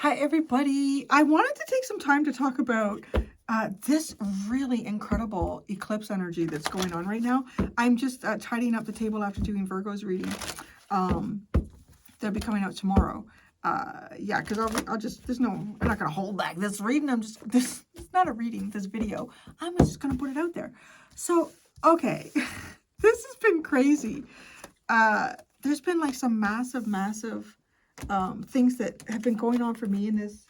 Hi, everybody. I wanted to take some time to talk about this really incredible eclipse energy that's going on right now. I'm just tidying up the table after doing Virgo's reading. They'll be coming out tomorrow. Yeah, because I'll just, I'm not going to hold back this reading. It's not a reading, this video. I'm just going to put it out there. So, okay, this has been crazy. There's been like some massive things that have been going on for me in this,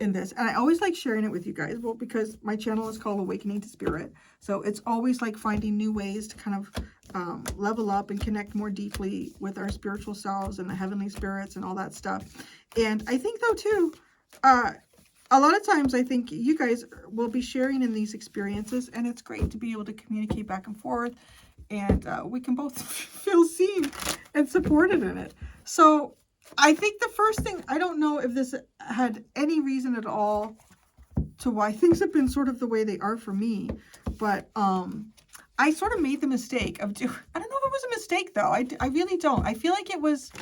and I always like sharing it with you guys, well, because my channel is called Awakening to Spirit, so it's always like finding new ways to kind of level up and connect more deeply with our spiritual selves and the heavenly spirits and all that stuff. And I think though too, a lot of times I think you guys will be sharing in these experiences, and it's great to be able to communicate back and forth, and we can both feel seen and supported in it. So I think the first thing, I don't know if this had any reason at all to why things have been sort of the way they are for me, but I sort of made the mistake of I don't know if it was a mistake though. I really don't. I feel like it was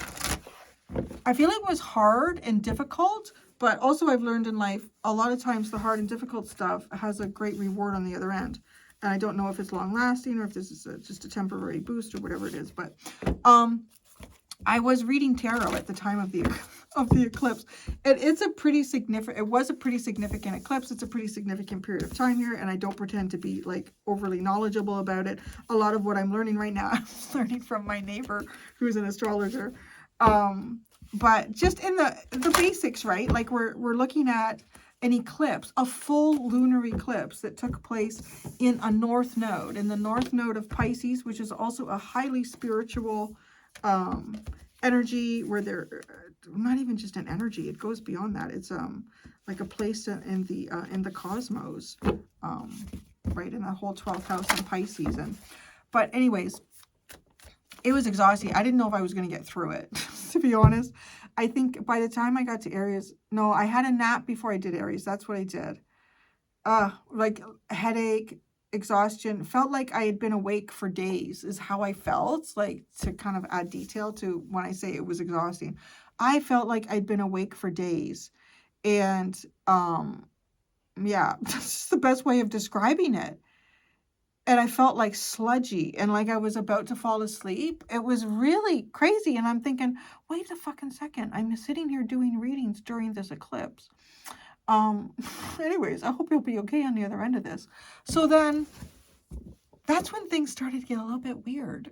hard and difficult, but also I've learned in life, a lot of times the hard and difficult stuff has a great reward on the other end. And I don't know if it's long lasting or if this is just a temporary boost or whatever it is, but I was reading tarot at the time of the eclipse, and it was a pretty significant eclipse. It's a pretty significant period of time here, and I don't pretend to be like overly knowledgeable about it. A lot of what I'm learning right now, I'm learning from my neighbor who's an astrologer. But just in the basics, right? Like we're looking at an eclipse, a full lunar eclipse that took place in a north node, in the north node of Pisces, which is also a highly spiritual energy, where they're not even just an energy, it goes beyond that. It's like a place in the cosmos, right, in the whole 12th house in Pisces. But anyways, it was exhausting. I didn't know if I was going to get through it, to be honest. I think by the time I got to Aries, no, I had a nap before I did Aries. That's what I did. Like headache, exhaustion, felt like I had been awake for days is how I felt, like, to kind of add detail to when I say it was exhausting. I felt like I'd been awake for days, and yeah, that's the best way of describing it. And I felt like sludgy and like I was about to fall asleep. It was really crazy, and I'm thinking, wait a fucking second, I'm sitting here doing readings during this eclipse. Anyways, I hope you'll be okay on the other end of this. So then that's when things started to get a little bit weird.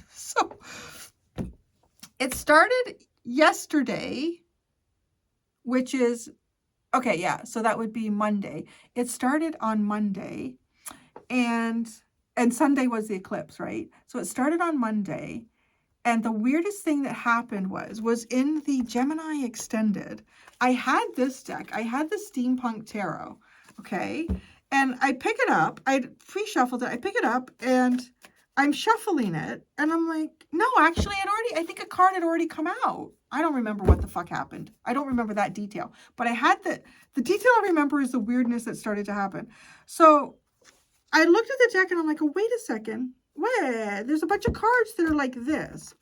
So it started yesterday, which is, okay, yeah, so that would be Monday. It started on Monday, and Sunday was the eclipse, right? So it started on Monday. And the weirdest thing that happened was in the Gemini Extended, I had this deck. I had the Steampunk Tarot, okay? And I pick it up. I pre-shuffled it. I pick it up, and I'm shuffling it. And I'm like, no, actually, I think a card had already come out. I don't remember what the fuck happened. I don't remember that detail. But I had the detail I remember is the weirdness that started to happen. So I looked at the deck, and I'm like, oh, wait a second. Wait, there's a bunch of cards that are like this.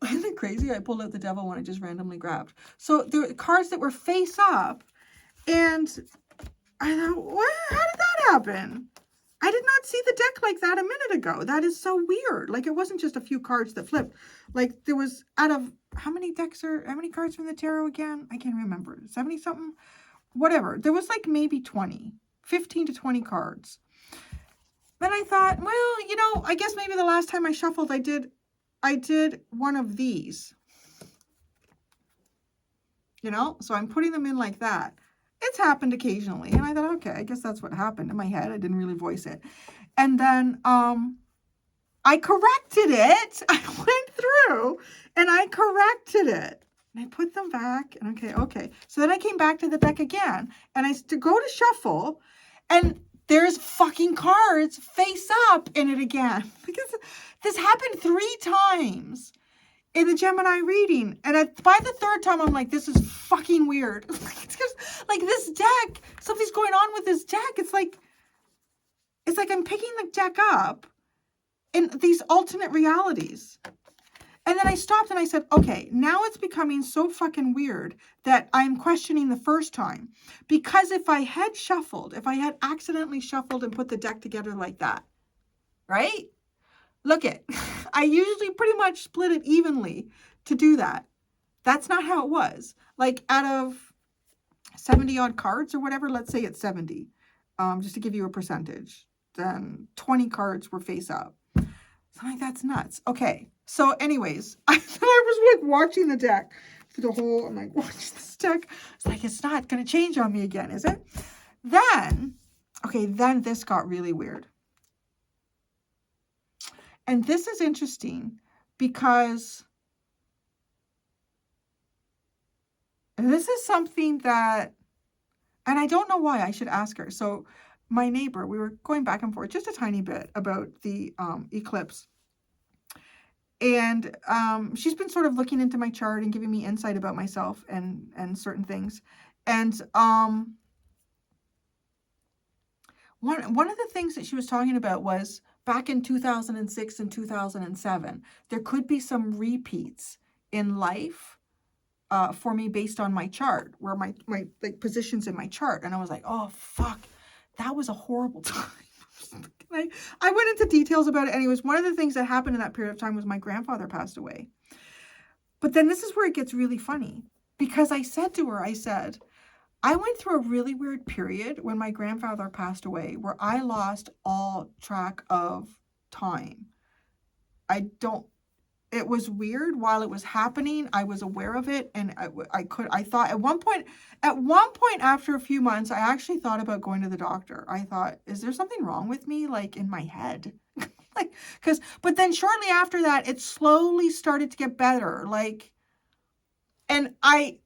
Isn't it crazy? I pulled out the devil one I just randomly grabbed. So there were cards that were face up, and I thought, what? How did that happen? I did not see the deck like that a minute ago. That is so weird. Like, it wasn't just a few cards that flipped. Like, there was, out of, how many cards from the tarot again? I can't remember. 70 something? Whatever. There was like maybe 15 to 20 cards. Then I thought, well, I guess maybe the last time I shuffled, I did one of these, so I'm putting them in like that. It's happened occasionally, and I thought, okay, I guess that's what happened in my head. I didn't really voice it. And then I corrected it. I went through and I corrected it, and I put them back, and okay. So then I came back to the deck again, and I to go to shuffle, and there's fucking cards face up in it again. Because this happened 3 times in the Gemini reading. And by the 3rd time, I'm like, this is fucking weird. It's just, like, this deck, something's going on with this deck. It's like I'm picking the deck up in these alternate realities. And then I stopped and I said, okay, now it's becoming so fucking weird that I'm questioning the first time. Because if I had accidentally shuffled and put the deck together like that, right? Look it, I usually pretty much split it evenly to do that. That's not how it was. Like out of 70 odd cards or whatever, let's say it's 70, just to give you a percentage, then 20 cards were face up. So I'm like, that's nuts. Okay. So anyways, I was like watching the deck through the whole, I'm like, watching this deck. It's like, it's not going to change on me again, is it? Then this got really weird. And this is interesting because this is something that, and I don't know why, I should ask her. So my neighbor, we were going back and forth just a tiny bit about the eclipse. And she's been sort of looking into my chart and giving me insight about myself and certain things. And one of the things that she was talking about was back in 2006 and 2007, there could be some repeats in life for me based on my chart, where my like positions in my chart. And I was like, oh, fuck, that was a horrible time. I went into details about it. Anyways, one of the things that happened in that period of time was my grandfather passed away. But then this is where it gets really funny, because I said to her, I said, I went through a really weird period when my grandfather passed away where I lost all track of time. It was weird while it was happening. I was aware of it, and I thought at one point after a few months, I actually thought about going to the doctor. I thought, is there something wrong with me, like in my head? But then shortly after that, it slowly started to get better. And I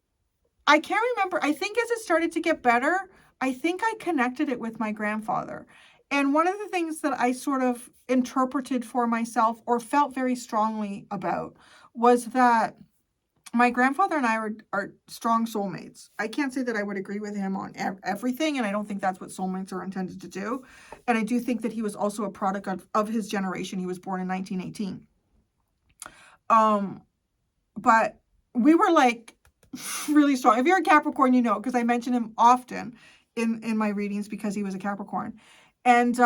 can't remember. I think as it started to get better, I think I connected it with my grandfather. And one of the things that I sort of interpreted for myself or felt very strongly about was that my grandfather and I are strong soulmates. I can't say that I would agree with him on everything, and I don't think that's what soulmates are intended to do. And I do think that he was also a product of his generation. He was born in 1918. But we were like really strong. If you're a Capricorn, you know, because I mention him often in my readings because he was a Capricorn. And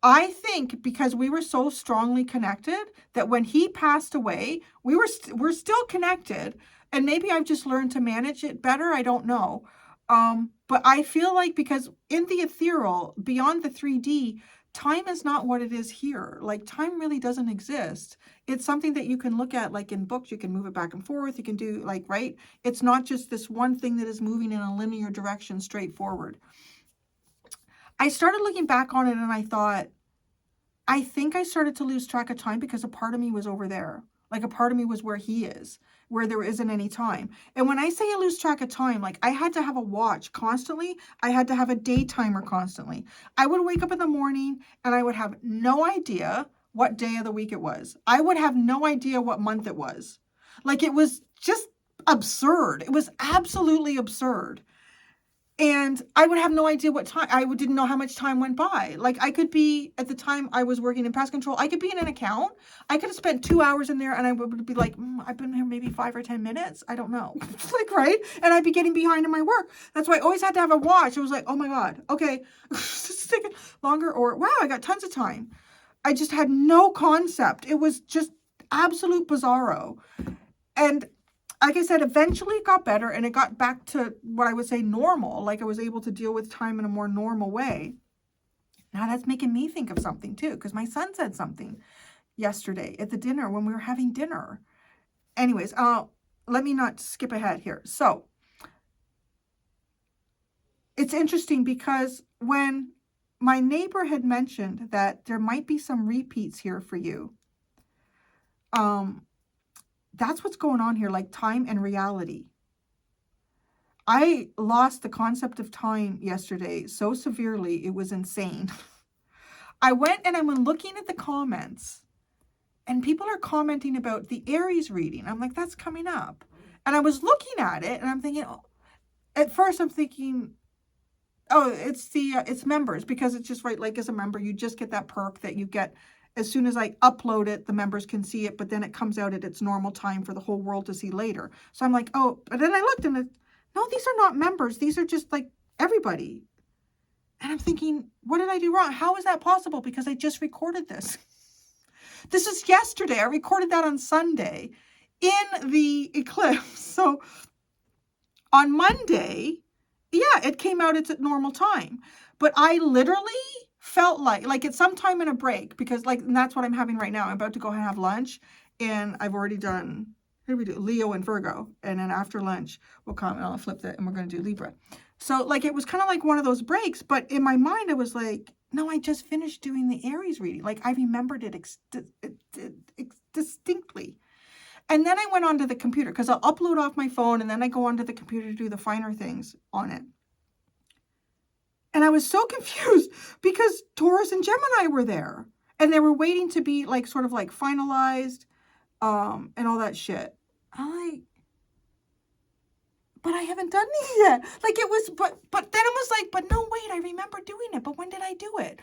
I think because we were so strongly connected that when he passed away, we're still connected. And maybe I've just learned to manage it better. I don't know. But I feel like because in the ethereal, beyond the 3D, time is not what it is here. Like, time really doesn't exist. It's something that you can look at, like in books, you can move it back and forth. You can do like, right? It's not just this one thing that is moving in a linear direction straight forward. I started looking back on it and I thought, I think I started to lose track of time because a part of me was over there. Like a part of me was where he is, where there isn't any time. And when I say I lose track of time, like I had to have a watch constantly. I had to have a day timer constantly. I would wake up in the morning and I would have no idea what day of the week it was. I would have no idea what month it was. Like, it was just absurd. It was absolutely absurd. And I would have no idea what time. I didn't know how much time went by. Like, I could be, at the time I was working in pest control, I could be in an account. I could have spent 2 hours in there and I would be like, I've been here maybe 5 or 10 minutes. I don't know. Like, right? And I'd be getting behind in my work. That's why I always had to have a watch. It was like, oh my God, okay, this is taking longer, or wow, I got tons of time. I just had no concept. It was just absolute bizarro. And like I said, eventually it got better and it got back to what I would say normal. Like, I was able to deal with time in a more normal way. Now that's making me think of something too, because my son said something yesterday at the dinner when we were having dinner. Anyways, let me not skip ahead here. So it's interesting because when my neighbor had mentioned that there might be some repeats here for you, that's what's going on here, like time and reality. I lost the concept of time yesterday so severely, it was insane. I went and I'm looking at the comments and people are commenting about the Aries reading. I'm like, that's coming up. And I was looking at it and I'm thinking, oh, at first I'm thinking, oh, it's members, because it's just right. Like, as a member, you just get that perk that you get as soon as I upload it, the members can see it, but then it comes out at its normal time for the whole world to see later. So I'm like, oh, but then I looked and no, these are not members. These are just like everybody. And I'm thinking, what did I do wrong? How is that possible? Because I just recorded this. This is yesterday. I recorded that on Sunday in the Eclipse. So on Monday, yeah, it came out at its normal time. But I literally felt like it's sometime in a break, because and that's what I'm having right now. I'm about to go and have lunch, and I've already done, here we do Leo and Virgo. And then after lunch, we'll come and I'll flip that and we're going to do Libra. So it was kind of like one of those breaks, but in my mind, I was like, no, I just finished doing the Aries reading. I remembered it distinctly. And then I went onto the computer, because I'll upload off my phone and then I go onto the computer to do the finer things on it. And I was so confused because Taurus and Gemini were there and they were waiting to be sort of finalized, and all that shit. But I haven't done these yet. It was, but then it was but no, wait, I remember doing it. But when did I do it?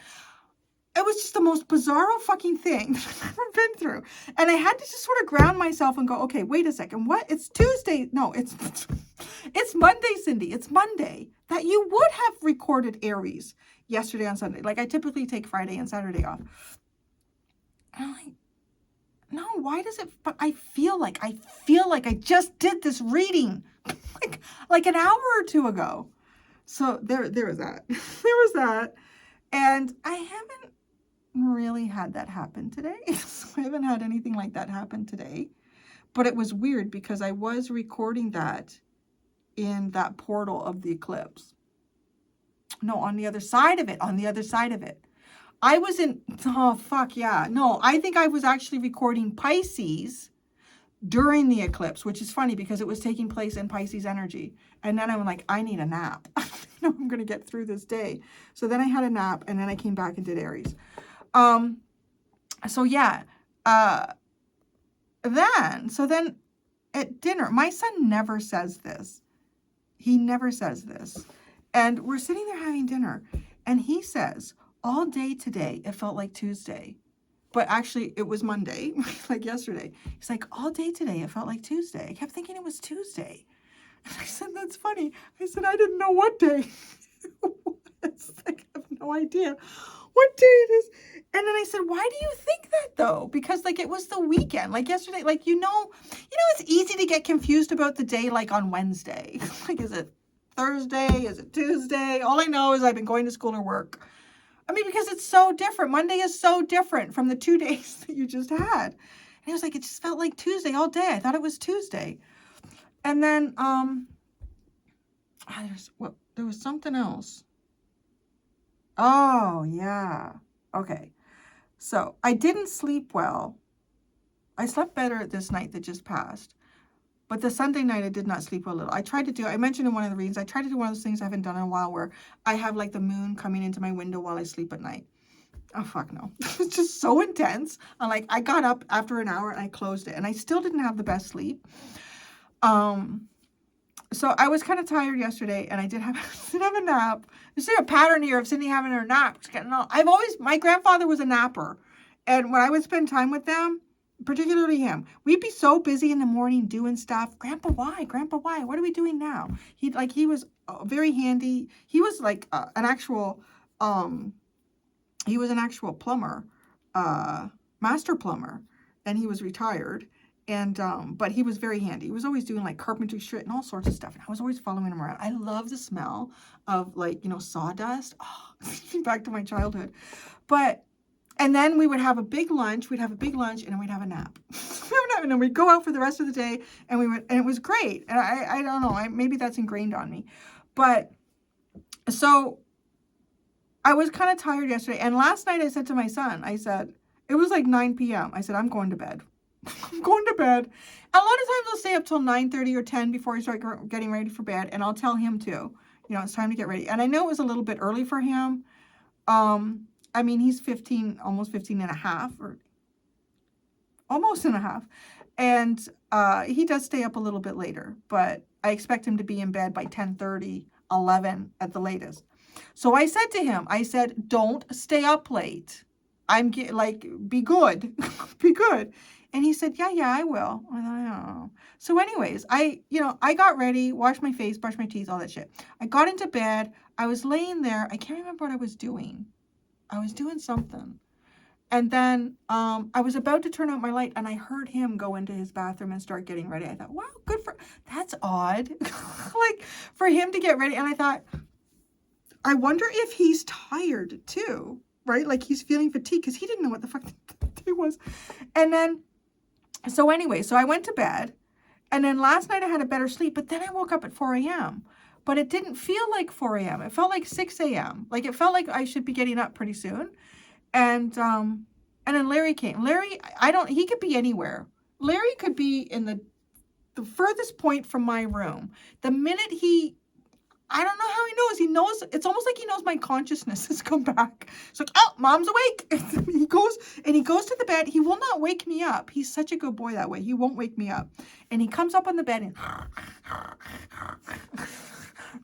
It was just the most bizarro fucking thing that I've ever been through. And I had to just sort of ground myself and go, okay, wait a second. What? It's Tuesday. No, it's Monday, Cindy. It's Monday. That you would have recorded Aries yesterday on Sunday. I typically take Friday and Saturday off. And I'm like, no, why does it? But I feel like I just did this reading like an hour or two ago. So there was that. There was that. And I haven't really had that happen today. So I haven't had anything like that happen today. But it was weird because I was recording that in that portal of the eclipse. No, on the other side of it. On the other side of it. I was in, oh, fuck yeah. No, I think I was actually recording Pisces during the eclipse, which is funny because it was taking place in Pisces energy. And then I'm like, I need a nap. I'm going to get through this day. So then I had a nap and then I came back and did Aries. So yeah. Then at dinner, my son never says this. He never says this. And we're sitting there having dinner and he says, all day today, it felt like Tuesday. But actually, it was Monday, like yesterday. He's like, all day today, it felt like Tuesday. I kept thinking it was Tuesday. And I said, that's funny. I said, I didn't know what day it was. I have no idea what day it is. And then I said, why do you think that, though? Because, it was the weekend. Yesterday, it's easy to get confused about the day, on Wednesday. Is it Thursday? Is it Tuesday? All I know is I've been going to school or work. I mean, because it's so different. Monday is so different from the 2 days that you just had. And he was like, it just felt like Tuesday all day. I thought it was Tuesday. And then, there was something else. Oh, yeah. Okay. So I didn't sleep well. I slept better this night that just passed. But the Sunday night, I did not sleep well at all. I mentioned in one of the readings, I tried to do one of those things I haven't done in a while where I have the moon coming into my window while I sleep at night. Oh, fuck no. It's just so intense. I got up after an hour and I closed it and I still didn't have the best sleep. So I was kind of tired yesterday and I did have a nap. You see a pattern here of Cindy having her nap. My grandfather was a napper. And when I would spend time with them, particularly him, we'd be so busy in the morning doing stuff. Grandpa, why? What are we doing now? He was very handy. He was an actual plumber, master plumber, and he was retired. And but he was very handy. He was always doing carpentry shit and all sorts of stuff. And I was always following him around. I love the smell of sawdust. Oh, back to my childhood. And then we would have a big lunch. We'd have a big lunch and then we'd have a nap. And then we'd go out for the rest of the day and it was great. And I don't know, maybe that's ingrained on me. But so I was kind of tired yesterday. And last night I said to my son, it was 9 p.m. I said, I'm going to bed. I'm going to bed. A lot of times I'll stay up till 9:30 or 10 before I start getting ready for bed. And I'll tell him too, it's time to get ready. And I know it was a little bit early for him. I mean, he's 15, almost 15 and a half, or almost and a half. And he does stay up a little bit later, but I expect him to be in bed by 10:30, 11 at the latest. So I said to him, don't stay up late. like, be good, be good. And he said, yeah, I will. I thought, oh. So anyways, I got ready, washed my face, brushed my teeth, all that shit. I got into bed. I was laying there. I can't remember what I was doing. I was doing something. And then I was about to turn out my light, and I heard him go into his bathroom and start getting ready. I thought, wow, that's odd. Like, for him to get ready. And I thought, I wonder if he's tired too, right? Like, he's feeling fatigued, because he didn't know what the fuck the day was. And then, so anyway, so I went to bed. And then last night I had a better sleep, but then I woke up at 4 a.m. But it didn't feel like 4 a.m. It felt like 6 a.m. Like, it felt like I should be getting up pretty soon. And then Larry came. Larry, he could be anywhere. Larry could be in the furthest point from my room. The minute I don't know how he knows. He knows, it's almost like he knows my consciousness has come back. It's like, oh, mom's awake. He goes to the bed. He will not wake me up. He's such a good boy that way. He won't wake me up. And he comes up on the bed and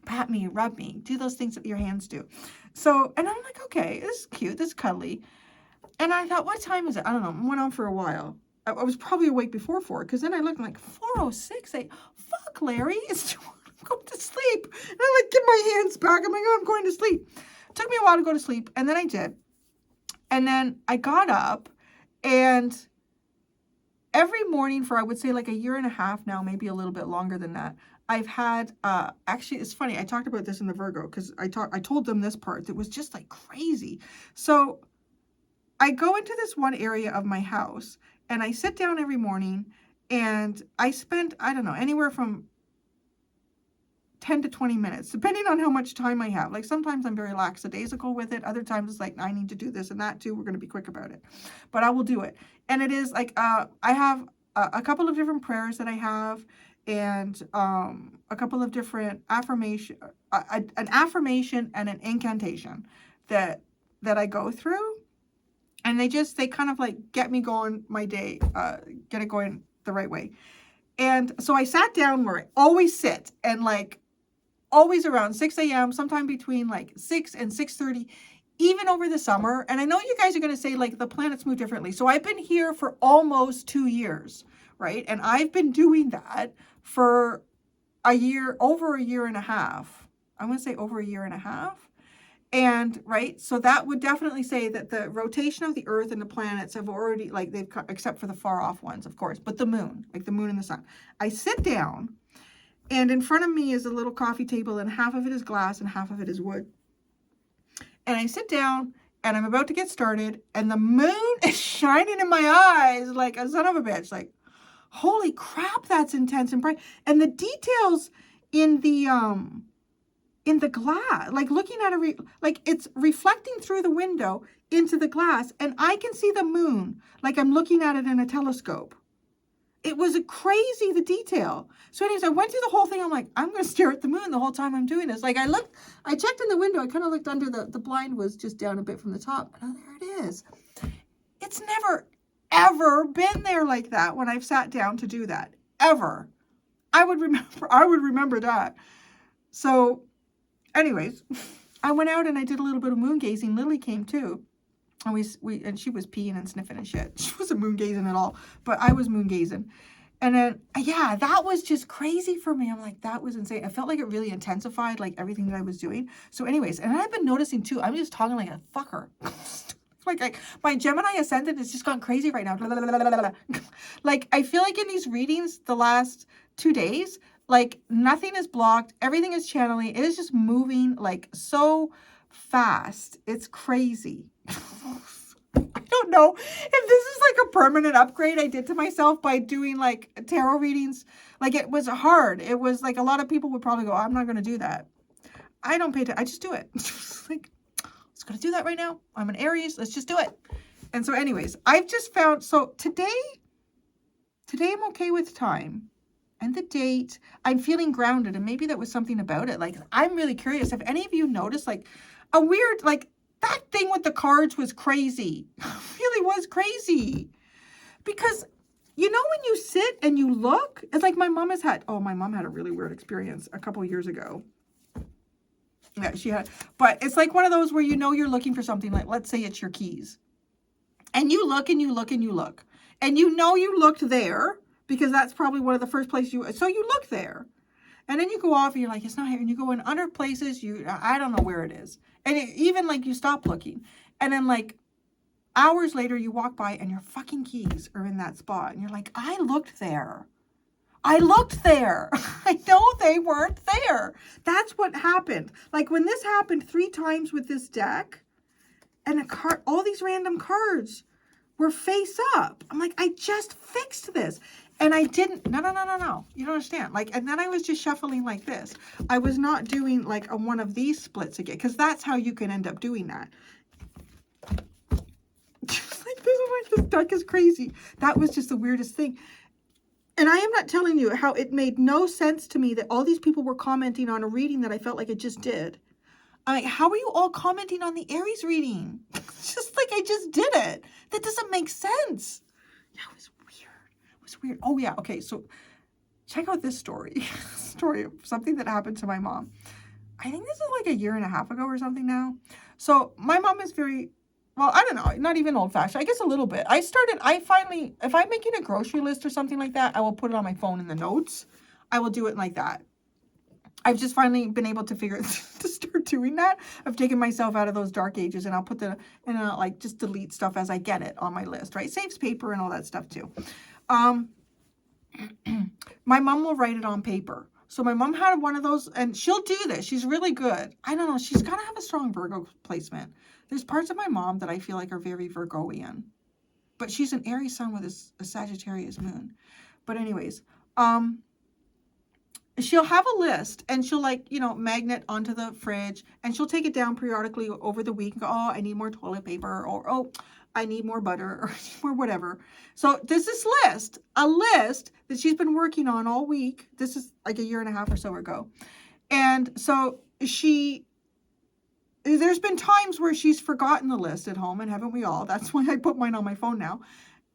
pat me, rub me, do those things that your hands do. So, and I'm like, okay, this is cute. This is cuddly. And I thought, what time is it? I don't know. It went on for a while. I was probably awake before 4, because then I looked, I'm like, 4:06. Fuck, Larry. It's too hard. I'm going to sleep. And I like get my hands back. I'm like, oh, I'm going to sleep. It took me a while to go to sleep. And then I did. And then I got up, and every morning for, I would say, like a year and a half now, maybe a little bit longer than that, I've had, actually, it's funny. I talked about this in the Virgo, because I told them this part that was just like crazy. So I go into this one area of my house, and I sit down every morning, and I spend, I don't know, anywhere from 10 to 20 minutes, depending on how much time I have. Like, sometimes I'm very lackadaisical with it. Other times it's like, I need to do this and that too. We're going to be quick about it, but I will do it. And it is like, I have a couple of different prayers that I have, and a couple of different affirmation, an affirmation and an incantation that I go through. And they kind of like get me going my day, get it going the right way. And so I sat down where I always sit, and like always around 6 a.m., sometime between like 6 and 6:30, even over the summer. And I know you guys are going to say, like, the planets move differently. So I've been here for almost 2 years, right? And I've been doing that for over a year and a half. I'm going to say over a year and a half. And, right, so that would definitely say that the rotation of the Earth and the planets have already, like, except for the far off ones, of course, but the moon, like the moon and the sun. I sit down, and in front of me is a little coffee table, and half of it is glass and half of it is wood. And I sit down, and I'm about to get started, and the moon is shining in my eyes like a son of a bitch. Like, holy crap, that's intense and bright. And the details in the glass, like looking at like it's reflecting through the window into the glass, and I can see the moon like I'm looking at it in a telescope. It was crazy, the detail. So anyways, I went through the whole thing. I'm like, I'm going to stare at the moon the whole time I'm doing this. Like, I checked in the window. I kind of looked under the blind was just down a bit from the top. And oh, there it is. It's never, ever been there like that when I've sat down to do that. Ever. I would remember that. So anyways, I went out and I did a little bit of moon gazing. Lily came too. And she was peeing and sniffing and shit. She wasn't moon gazing at all, but I was moon gazing. And then, yeah, that was just crazy for me. I'm like, that was insane. I felt like it really intensified, like, everything that I was doing. So anyways, and I've been noticing too, I'm just talking like a fucker. like my Gemini ascendant has just gone crazy right now. Like, I feel like in these readings the last 2 days, like, nothing is blocked. Everything is channeling. It is just moving like so fast. It's crazy. I don't know if this is like a permanent upgrade I did to myself by doing like tarot readings. Like, it was hard. It was like a lot of people would probably go, I'm not going to do that. I don't pay attention. I just do it. Like, let's go to do that right now. I'm an Aries. Let's just do it. And so anyways, I've just found, so today I'm okay with time. And the date, I'm feeling grounded, and maybe that was something about it. Like, I'm really curious if any of you noticed, like, a weird, like, that thing with the cards was crazy. Really was crazy. Because, you know, when you sit and you look, it's like my mom had a really weird experience a couple years ago. Yeah, she had, but it's like one of those where, you know, you're looking for something, like, let's say it's your keys. And you look and you look and you look. And you know you looked there because that's probably one of the first places so you look there. And then you go off and you're like, it's not here. And you go in other places, I don't know where it is. And even like you stop looking. And then like hours later you walk by and your fucking keys are in that spot. And you're like, I looked there. I looked there. I know they weren't there. That's what happened. Like when this happened 3 times with this deck and all these random cards were face up. I'm like, I just fixed this. And I didn't, no. You don't understand. Like, and then I was just shuffling like this. I was not doing like one of these splits again, because that's how you can end up doing that. Like this deck is crazy. That was just the weirdest thing. And I am not telling you how it made no sense to me that all these people were commenting on a reading that I felt like I just did. How are you all commenting on the Aries reading? It's just like I just did it. That doesn't make sense. Yeah, it was weird. It was weird. Oh, yeah. Okay, so check out this story. Story of something that happened to my mom. I think this is like 1.5 years ago or something now. So my mom is very, well, I don't know, not even old-fashioned. I guess a little bit. I finally, if I'm making a grocery list or something like that, I will put it on my phone in the notes. I will do it like that. I've just finally been able to to start doing that. I've taken myself out of those dark ages, and I'll put like just delete stuff as I get it on my list, right? Saves paper and all that stuff too. My mom will write it on paper. So my mom had one of those, and she'll do this. She's really good. I don't know. She's got to have a strong Virgo placement. There's parts of my mom that I feel like are very Virgoian, but she's an Aries sun with a Sagittarius moon. But anyways, she'll have a list and she'll magnet onto the fridge and she'll take it down periodically over the week and go, oh, I need more toilet paper, or, oh, I need more butter, or I need more whatever. So there's this list, a list that she's been working on all week. This is like 1.5 years or so ago. And so there's been times where she's forgotten the list at home, and haven't we all? That's why I put mine on my phone now,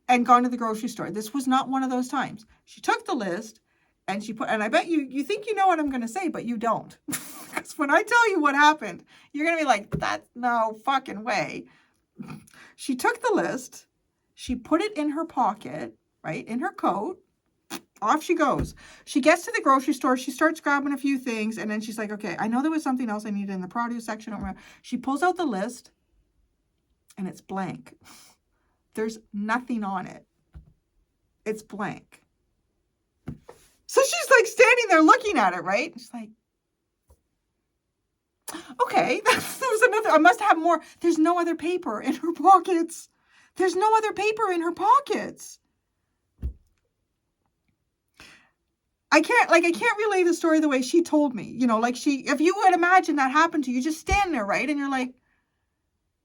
and gone to the grocery store. This was not one of those times. She took the list, and I bet you think you know what I'm going to say, but you don't. Because when I tell you what happened, you're going to be like, that's no fucking way. She took the list, she put it in her pocket, right, in her coat, off she goes. She gets to the grocery store, she starts grabbing a few things, and then she's like, okay, I know there was something else I needed in the produce section. She pulls out the list, and it's blank. There's nothing on it. It's blank. So she's like standing there looking at it, right? She's like, okay, there was another, I must have more. There's no other paper in her pockets. There's no other paper in her pockets. I can't relay the story the way she told me. If you would imagine that happened to you, just stand there, right? And you're like,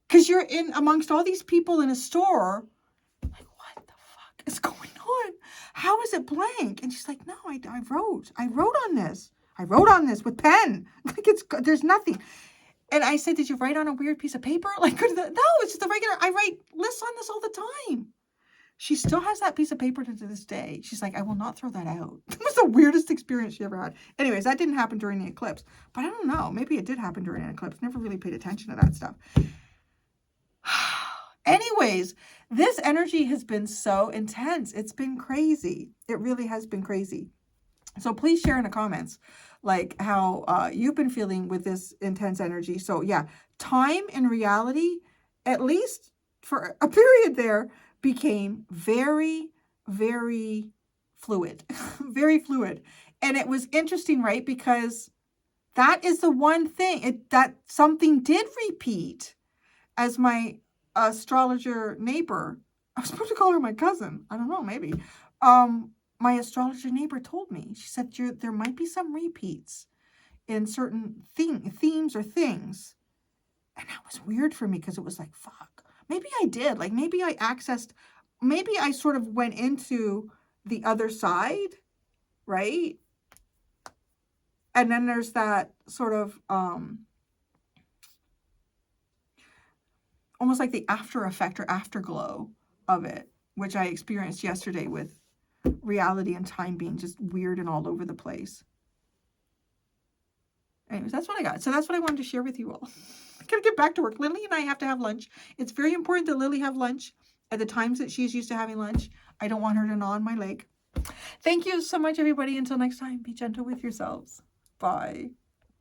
because you're in amongst all these people in a store, like, what the fuck is going on? How is it blank? And she's like, no, I wrote on this. I wrote on this with pen. Like there's nothing. And I said, did you write on a weird piece of paper? Like, no, it's just a regular, I write lists on this all the time. She still has that piece of paper to this day. She's like, I will not throw that out. It was the weirdest experience she ever had. Anyways, that didn't happen during the eclipse. But I don't know. Maybe it did happen during an eclipse. Never really paid attention to that stuff. Anyways, this energy has been so intense. It's been crazy. It really has been crazy. So please share in the comments like how you've been feeling with this intense energy. So yeah, time in reality, at least for a period there, became very, very fluid. Very fluid. And it was interesting, right? Because that is the one thing that something did repeat. As my astrologer neighbor, I was supposed to call her my cousin. I don't know, maybe. My astrologer neighbor told me, she said, there might be some repeats in certain themes or things. And that was weird for me because it was like, fuck. Maybe I did. Like maybe I sort of went into the other side, right? And then there's that sort of, almost like the after effect or afterglow of it, which I experienced yesterday with reality and time being just weird and all over the place. Anyways, that's what I got. So that's what I wanted to share with you all. I gotta get back to work. Lily and I have to have lunch. It's very important that Lily have lunch at the times that she's used to having lunch. I don't want her to gnaw on my leg. Thank you so much, everybody. Until next time, be gentle with yourselves. Bye.